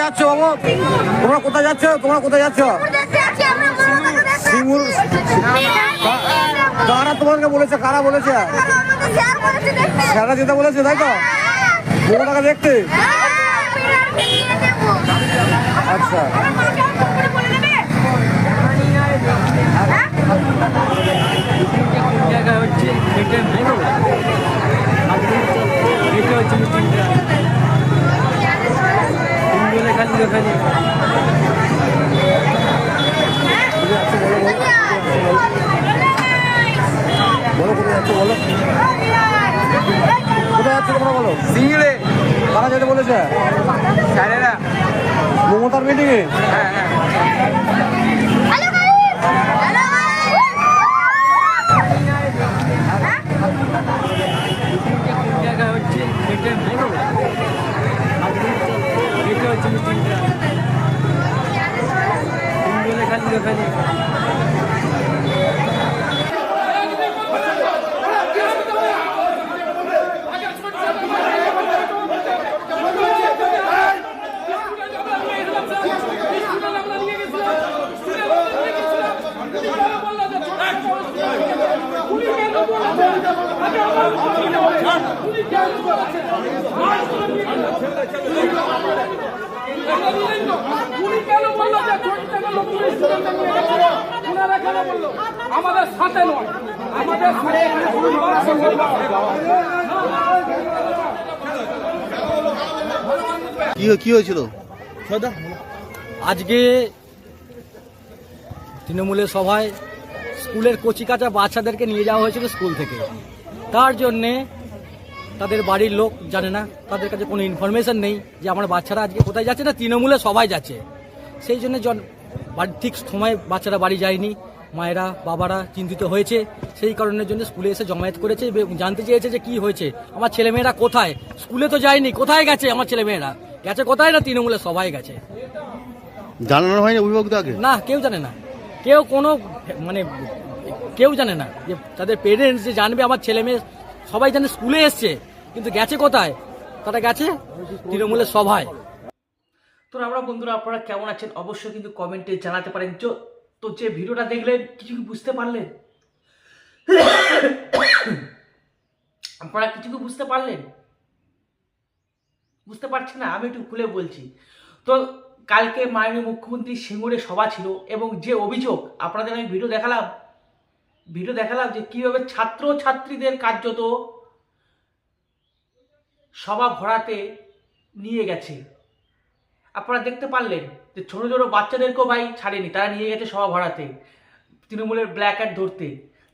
যাচ্ছ বাবু? তোমরা কোথায় যাচ্ছ? সিঙ্গুর। কারা তোমাকে বলেছে? কারা বলেছে? স্যাররা যেতে বলেছে, তাই তো? মমতাকে দেখতে? আচ্ছা, বলো কোথায় যাচ্ছ? বলো কোথায় যাচ্ছ তোমরা? বলো। সিঙ্গুরে। কারা যেতে বলেছে? স্যারেরা। মমতার মিটিংয়ে? হ্যাঁ হ্যাঁ। আমাদের সাথে নয়, আমাদের কি হয়েছিল? আজকে তৃণমূলের সভায় স্কুলের কচিকাঁচা বাচ্চাদেরকে নিয়ে যাওয়া হয়েছিল স্কুল থেকে। তার জন্যে তাদের বাড়ির লোক জানে না, তাদের কাছে কোনো ইনফরমেশন নেই যে আমার বাচ্চারা আজকে কোথায় যাচ্ছে, না তৃণমূলের সভায় যাচ্ছে। সেই জন্য ঠিক সময় বাচ্চারা বাড়ি যায়নি, মায়েরা বাবারা চিন্তিত হয়েছে। সেই কারণের জন্য স্কুলে এসে জমায়েত করেছে এবং জানতে চেয়েছে যে কি হয়েছে, আমার ছেলেমেয়েরা কোথায়, স্কুলে তো যায়নি, কোথায় গেছে আমার ছেলেমেয়েরা, গেছে কোথায়, না তৃণমূলের সভায় গেছে। জানানো হয়নি অভিভাবকদের আগে? না, কেউ জানে না, কেউ জানে না যে তাদের পেরেন্টস যে জানবে আমার ছেলে মেয়ে, সবাই জানে স্কুলে এসছে, কিন্তু গেছে কোথায়, তারা গেছে তৃণমূলের সভায়। তো আমরা বন্ধুরা, আপনারা কেমন আছেন অবশ্যই কিন্তু কমেন্টে জানাতে পারেন। তো যে ভিডিওটা দেখলেন কিছু কি বুঝতে পারলেন? আপনারা কিছু কি বুঝতে পারলেন? বুঝতে পারছেন না? আমি একটু খুলে বলছি। তো কালকে মাননীয় মুখ্যমন্ত্রী সিঙ্গুরে সভা ছিল এবং যে অভিযোগ আপনাদের আমি ভিডিও দেখালাম যে কিভাবে ছাত্রছাত্রীদের কার্যত সভা ভরাতে নিয়ে গেছে। আপনারা দেখতে পারলেন যে ছোট ছোট বাচ্চাদেরকেও ভাই ছাড়েনি, তারা নিয়ে গেছে সভা ভরাতে, তৃণমূলের ব্ল্যাক অ্যাড ধরতে,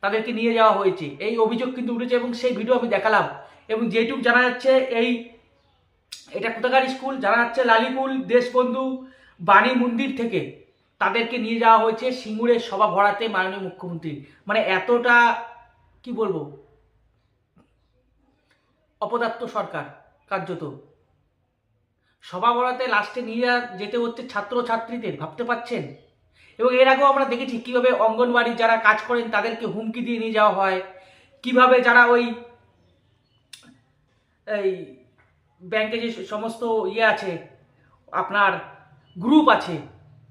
তাদেরকে নিয়ে যাওয়া হয়েছে। এই অভিযোগ কিন্তু উঠেছে এবং সেই ভিডিও আমি দেখালাম। এবং যেটুকু জানা যাচ্ছে এটা কোথাকার স্কুল জানা যাচ্ছে, লালিকুল দেশবন্ধু বাণী মন্দির থেকে তাদেরকে নিয়ে যাওয়া হয়েছে সিঙ্গুরের সভা ভরাতে মাননীয় মুখ্যমন্ত্রী। মানে এতটা কি বলবো, অপদার্থ সরকার কার্যত। সভা ভরাতে লাস্টে নিয়ে যেতে হচ্ছে ছাত্রছাত্রীদের, ভাবতে পারছেন? এবং এর আগেও আমরা দেখেছি কিভাবে অঙ্গনওয়াড়ি যারা কাজ করেন তাদেরকে হুমকি দিয়ে নিয়ে যাওয়া হয়, কিভাবে যারা এই ব্যাংকে যে সমস্ত আছে আপনার গ্রুপ আছে,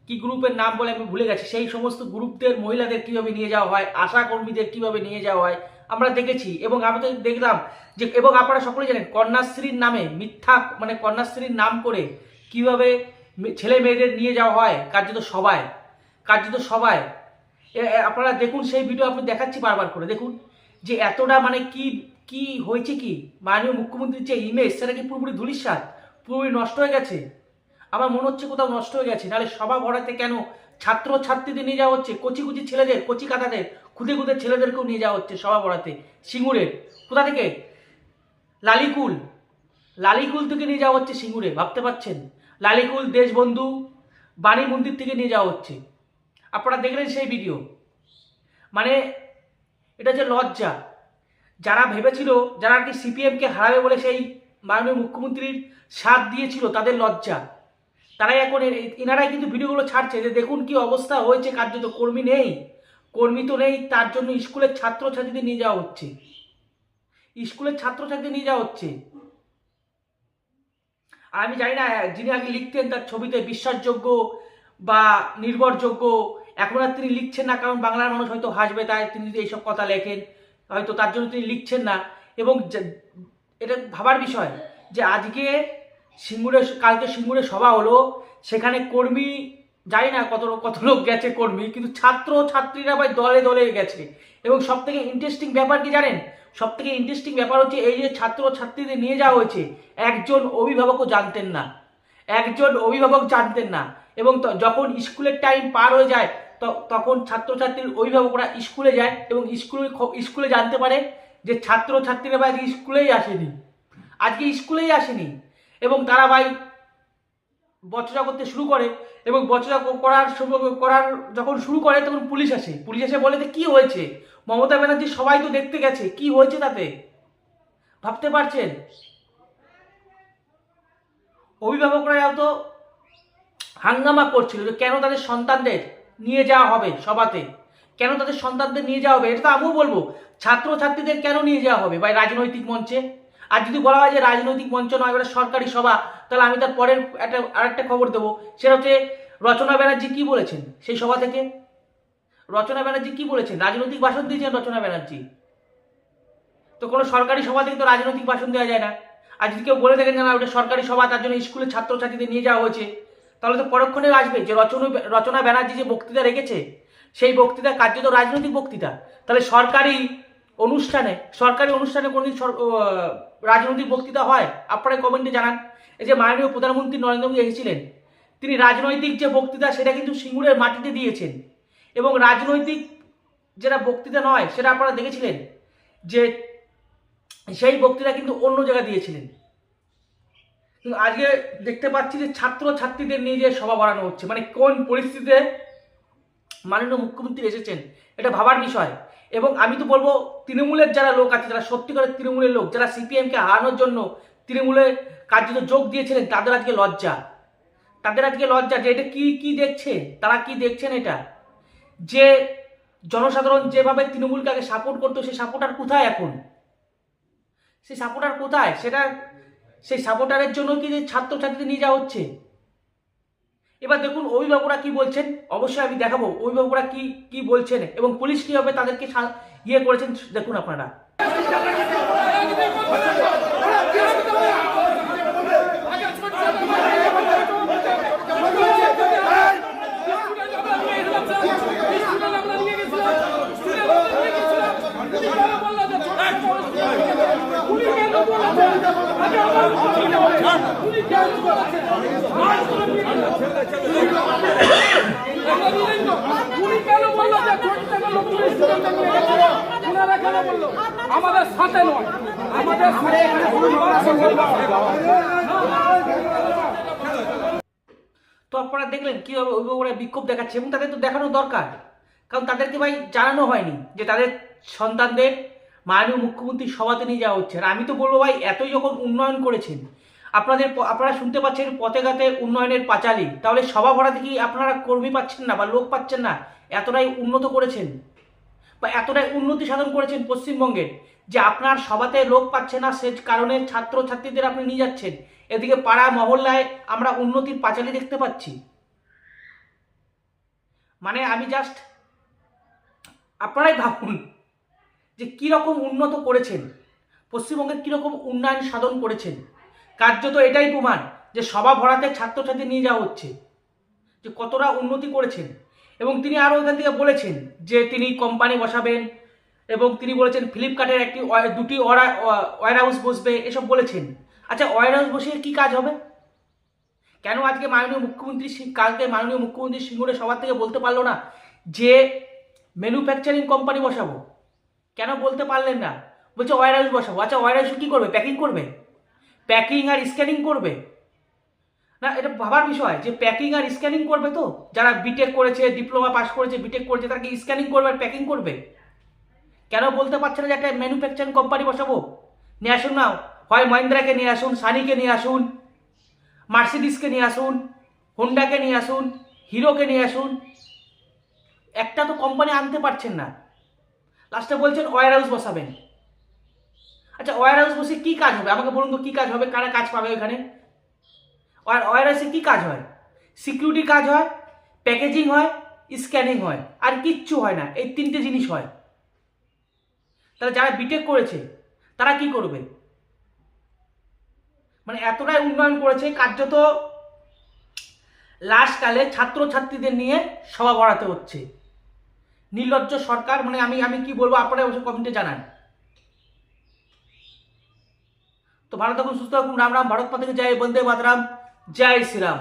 কি গ্রুপের নাম বলে আমি ভুলে গেছি, সেই সমস্ত গ্রুপদের মহিলাদের কিভাবে নিয়ে যাওয়া হয়, আশা কর্মীদের কিভাবে নিয়ে যাওয়া হয় আমরা দেখেছি। এবং আমি তো দেখলাম যে, এবং আপনারা সকলেই জানেন কন্যাশ্রীর নামে মিথ্যা, মানে কন্যাশ্রীর নাম করে কিভাবে ছেলে মেয়েদের নিয়ে যাওয়া হয় কার্যত সভায়। আপনারা দেখুন সেই ভিডিও, আপনি দেখাচ্ছি বারবার করে দেখুন যে এতটা মানে কি হয়েছে, কি মাননীয় মুখ্যমন্ত্রীর যে ইমেজ সেটা কি পুরোপুরি ধূলিসাৎ, পুরোপুরি নষ্ট হয়ে গেছে। আমার মনে হচ্ছে কোথাও নষ্ট হয়ে গেছে। নাহলে সভা ভরাতে কেন ছাত্রছাত্রীদের নিয়ে যাওয়া হচ্ছে, কচি ছেলেদের, কচি কাদাদের, খুদে ছেলেদেরকেও নিয়ে যাওয়া হচ্ছে সভা ভরাতে সিঙ্গুরের। কোথা থেকে? লালিকুল থেকে নিয়ে যাওয়া হচ্ছে সিঙ্গুরে, ভাবতে পারছেন? লালিকুল দেশবন্ধু বাণী মন্দির থেকে নিয়ে যাওয়া হচ্ছে। আপনারা দেখলেন সেই ভিডিও। মানে এটা যে লজ্জা, যারা ভেবেছিল, যারা আর কি সিপিএমকে হারাবে বলে সেই মাননীয় মুখ্যমন্ত্রীর সাথ দিয়েছিল, তাদের লজ্জা। তারাই এখন এনারাই কিন্তু ভিডিওগুলো ছাড়ছে যে দেখুন কি অবস্থা হয়েছে, কার্যত কর্মী তো নেই, তার জন্য স্কুলের ছাত্রছাত্রীদের নিয়ে যাওয়া হচ্ছে। আর আমি জানি না যিনি আগে লিখতেন তার ছবিতে বিশ্বাসযোগ্য বা নির্ভরযোগ্য, এখন আর তিনি লিখছেন না, কারণ বাংলার মানুষ হয়তো হাসবে, তাই তিনি যদি এইসব কথা লেখেন হয়তো তার জন্য তিনি লিখছেন না। এবং এটা ভাবার বিষয় যে আজকে কালকে সিঙ্গুরে সভা হলো, সেখানে কর্মী জানি না কত লোক গেছে কর্মী, কিন্তু ছাত্র ছাত্রীরা ভাই দলে দলে গেছে। এবং সব থেকে ইন্টারেস্টিং ব্যাপার কি জানেন, সব থেকে ইন্টারেস্টিং ব্যাপার হচ্ছে এই যে ছাত্র ছাত্রীদের নিয়ে যাওয়া হয়েছে, একজন অভিভাবক জানতেন না। এবং যখন স্কুলের টাইম পার হয়ে যায় তখন ছাত্রছাত্রীর অভিভাবকরা স্কুলে যায় এবং স্কুলে জানতে পারে যে ছাত্র ছাত্রীরা ভাই আজকে স্কুলেই আসেনি। এবং তারা ভাই বচসা করতে শুরু করে, এবং বচসা করার যখন শুরু করে তখন পুলিশ এসে বলে যে কি হয়েছে, মমতা ব্যানার্জি সবাই তো দেখতে গেছে, কি হয়েছে তাতে? ভাবতে পারছেন? অভিভাবকরা তো হাঙ্গামা করছিল যে কেন তাদের সন্তানদের নিয়ে যাওয়া হবে সভাতে, কেন তাদের সন্তানদের নিয়ে যাওয়া হবে। এটা তো আমিও বলবো, ছাত্রছাত্রীদের কেন নিয়ে যাওয়া হবে ভাই রাজনৈতিক মঞ্চে? আর যদি বলা হয় যে রাজনৈতিক মঞ্চ নয়, এবার সরকারি সভা, তাহলে আমি তার পরের আরেকটা খবর দেবো। সেটা হচ্ছে রচনা ব্যানার্জি কি বলেছেন সেই সভা থেকে। রচনা ব্যানার্জি কি বলেছেন? রাজনৈতিক ভাষণ দিয়েছেন রচনা ব্যানার্জি। তো কোনো সরকারি সভা থেকে তো রাজনৈতিক ভাষণ দেওয়া যায় না। আর যদি কেউ বলে থাকেন না ওটা সরকারি সভা, তার জন্য স্কুলের ছাত্রছাত্রীদের নিয়ে যাওয়া হয়েছে, তাহলে তো পরক্ষণে আসবে যে রচনা ব্যানার্জি যে বক্তৃতা রেখেছে সেই বক্তৃতা কার্যত রাজনৈতিক বক্তৃতা। তাহলে সরকারি অনুষ্ঠানে কোনোদিন রাজনৈতিক বক্তৃতা হয়? আপনারা কমেন্টে জানান। এই যে মাননীয় প্রধানমন্ত্রী নরেন্দ্র মোদী এসেছিলেন, তিনি রাজনৈতিক যে বক্তৃতা সেটা কিন্তু সিঙ্গুরের মাটিতে দিয়েছেন। এবং রাজনৈতিক যেটা বক্তৃতা নয় সেটা আপনারা দেখেছিলেন যে সেই বক্তৃতা কিন্তু অন্য জায়গায় দিয়েছিলেন। কিন্তু আজকে দেখতে পাচ্ছি যে ছাত্র ছাত্রীদের নিয়ে যে সভা বাড়ানো হচ্ছে, মানে কোন পরিস্থিতিতে মাননীয় মুখ্যমন্ত্রী এসেছেন এটা ভাবার বিষয়। এবং আমি তো বলবো তৃণমূলের যারা লোক আছে, যারা সত্যিকারের তৃণমূলের লোক, যারা সিপিএমকে হারানোর জন্য তৃণমূলে কার্যত যোগ দিয়েছিলেন, তাদের আজকে লজ্জা যে এটা কি দেখছে, তারা কি দেখছেন এটা, যে জনসাধারণ যেভাবে তৃণমূলকে আগে সাপোর্ট করতো সেই সাপোর্টার কোথায় এখন? সেই সাপোর্টারের জন্য কি ছাত্রছাত্রীদের নিয়ে যাওয়া হচ্ছে? এবার দেখুন অভিভাবকরা কি বলছেন, অবশ্যই আমি দেখাবো অভিভাবকরা কি বলছেন এবং পুলিশ কিভাবে তাদেরকে করেছেন, দেখুন আপনারা। আমাদের সাথে নয়, আমাদের তো আপনারা দেখলেন কিভাবে অভিভাবকরা বিক্ষোভ দেখাচ্ছে, এবং তাদের তো দেখানো দরকার, কারণ তাদেরকে ভাই জানানো হয়নি যে তাদের সন্তানদের মাননীয় মুখ্যমন্ত্রীর সভাতে নিয়ে যাওয়া হচ্ছে। আর আমি তো বলবো ভাই এতই যখন উন্নয়ন করেছেন, আপনারা শুনতে পাচ্ছেন পথে ঘাটে উন্নয়নের পাঁচালী, তাহলে সভা ভরাতে কি আপনারা কর্মী পাচ্ছেন না বা লোক পাচ্ছেন না? এতটাই উন্নত করেছেন বা এতটাই উন্নতি সাধন করেছেন পশ্চিমবঙ্গের যে আপনার সভাতে লোক পাচ্ছে না, সে কারণে ছাত্রছাত্রীদের আপনি নিয়ে যাচ্ছেন। এদিকে পাড়া মহল্লায় আমরা উন্নতির পাঁচালী দেখতে পাচ্ছি। মানে আমি জাস্ট আপনারাই ভাবুন যে কীরকম উন্নত করেছেন, পশ্চিমবঙ্গের কীরকম উন্নয়ন সাধন করেছেন। কার্যত এটাই প্রমাণ যে সভা ভরাতে ছাত্রছাত্রী নিয়ে যাওয়া হচ্ছে, যে কতটা উন্নতি করেছেন। এবং তিনি আরও এখান থেকে বলেছেন যে তিনি কোম্পানি বসাবেন, এবং তিনি বলেছেন ফ্লিপকার্টের দুটি ওয়্যার হাউস বসবে, এসব বলেছেন। আচ্ছা, ওয়্যার হাউস বসিয়ে কী কাজ হবে? কেন আজকে কালকে মাননীয় মুখ্যমন্ত্রী সিঙ্গুরে সভা থেকে বলতে পারলো না যে ম্যানুফ্যাকচারিং কোম্পানি বসাবো? কেন বলতে পারলেন না? বলছে ওয়্যার হাউস বসাবো। আচ্ছা, ওয়্যার হাউসে কী করবে? প্যাকিং আর স্ক্যানিং করবে না? এটা ভাবার বিষয় যে প্যাকিং আর স্ক্যানিং করবে। তো যারা বিটেক করেছে, ডিপ্লোমা পাস করেছে, বিটেক করেছে, তারা কি স্ক্যানিং করবে আর প্যাকিং করবে? কেন বলতে পারছে না যে একটা ম্যানুফ্যাকচারিং কোম্পানি বসাবো? নিয়ে আসুন না, হয় মহিন্দ্রাকে নিয়ে আসুন, সানিকে নিয়ে আসুন, মার্সিডিসকে নিয়ে আসুন, হোন্ডাকে নিয়ে আসুন, হিরোকে নিয়ে আসুন, একটা তো কোম্পানি আনতে পারছেন না। লাস্টে বলছেন ওয়্যার হাউস বসাবেন। আচ্ছা, ওয়্যার হাউস বসে কী কাজ হবে আমাকে বলুন তো, কী কাজ হবে? কারা কাজ পাবে ওখানে? আর ওআরএসে কি কাজ হয়? সিকিউরিটি কাজ হয়, প্যাকেজিং হয়, স্ক্যানিং হয়, আর কিচ্ছু হয় না। এই 3টে জিনিস হয়। তাহলে যারা বিটেক করেছে তারা কি করবে? মানে এতটাই উন্নয়ন করেছে, কার্যত লাস্টকালে ছাত্রছাত্রীদের নিয়ে সভা ভরাতে হচ্ছে। নির্লজ্জ সরকার, মানে আমি কি বলবো, আপনারা অবশ্যই কমেন্টে জানান। তো ভালো থাকুন, সুস্থ থাকুন। রাম রাম, ভারত মাতা কি জয়, বন্দে মাতরম, জয় শ্রীরাম।